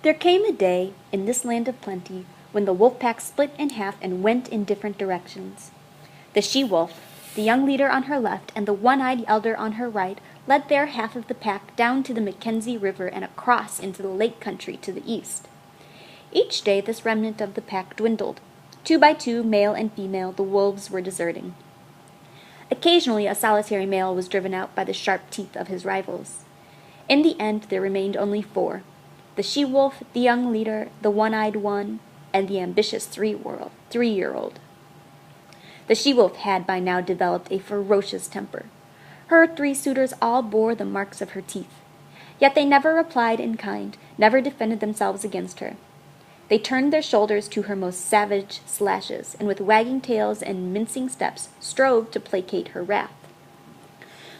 There came a day in this land of plenty when the wolf pack split in half and went in different directions. The she-wolf, the young leader on her left and the one-eyed elder on her right, led their half of the pack down to the Mackenzie River and across into the lake country to the east. Each day this remnant of the pack dwindled. 2 by 2, male and female, the wolves were deserting. Occasionally a solitary male was driven out by the sharp teeth of his rivals. In the end there remained only 4, the she-wolf, the young leader, the one-eyed one, and the ambitious 3-year-old. The she-wolf had by now developed a ferocious temper. Her 3 suitors all bore the marks of her teeth. Yet they never replied in kind, never defended themselves against her. They turned their shoulders to her most savage slashes, and with wagging tails and mincing steps strove to placate her wrath.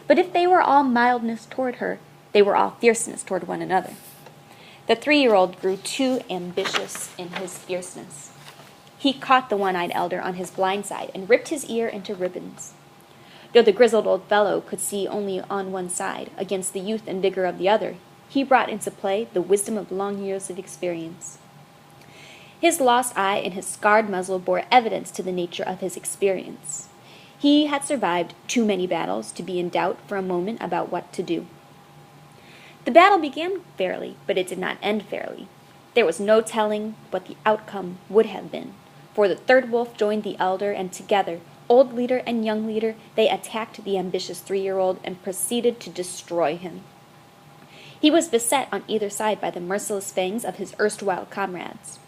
But if they were all mildness toward her, they were all fierceness toward one another. The 3-year-old grew too ambitious in his fierceness. He caught the one-eyed elder on his blind side and ripped his ear into ribbons. Though the grizzled old fellow could see only on one side, against the youth and vigor of the other, he brought into play the wisdom of long years of experience. His lost eye and his scarred muzzle bore evidence to the nature of his experience. He had survived too many battles to be in doubt for a moment about what to do. The battle began fairly, but it did not end fairly. There was no telling what the outcome would have been, for the 3rd wolf joined the elder, and together, old leader and young leader, they attacked the ambitious 3-year-old and proceeded to destroy him. He was beset on either side by the merciless fangs of his erstwhile comrades.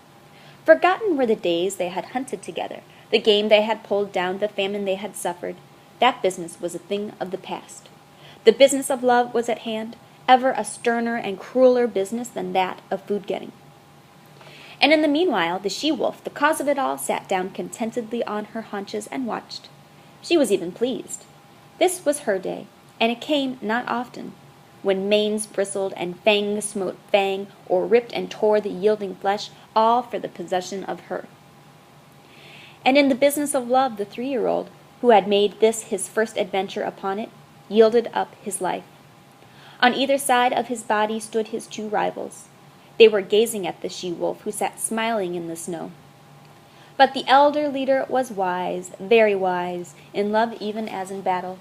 Forgotten were the days they had hunted together, the game they had pulled down, the famine they had suffered. That business was a thing of the past. The business of love was at hand, ever a sterner and crueler business than that of food-getting. And in the meanwhile, the she-wolf, the cause of it all, sat down contentedly on her haunches and watched. She was even pleased. This was her day, and it came not often, when manes bristled and fang smote fang, or ripped and tore the yielding flesh, all for the possession of her. And in the business of love, the 3-year-old, who had made this his first adventure upon it, yielded up his life. On either side of his body stood his 2 rivals. They were gazing at the she-wolf, who sat smiling in the snow. But the elder leader was wise, very wise, in love even as in battle.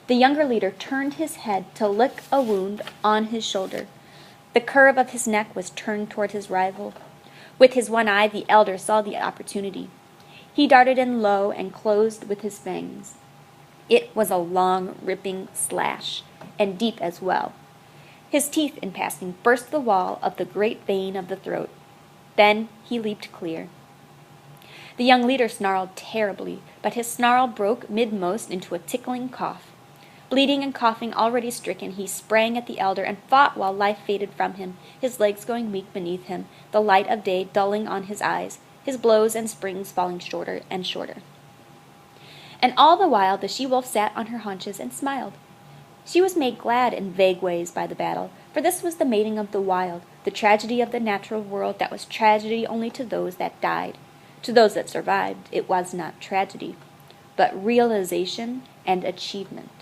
The younger leader turned his head to lick a wound on his shoulder. The curve of his neck was turned toward his rival. With his one eye, the elder saw the opportunity. He darted in low and closed with his fangs. It was a long, ripping slash, and deep as well. His teeth, in passing, burst the wall of the great vein of the throat. Then he leaped clear. The young leader snarled terribly, but his snarl broke midmost into a tickling cough. Bleeding and coughing, already stricken, he sprang at the elder and fought while life faded from him, his legs going weak beneath him, the light of day dulling on his eyes, his blows and springs falling shorter and shorter. And all the while the she-wolf sat on her haunches and smiled. She was made glad in vague ways by the battle, for this was the mating of the wild, the tragedy of the natural world that was tragedy only to those that died. To those that survived, it was not tragedy, but realization and achievement.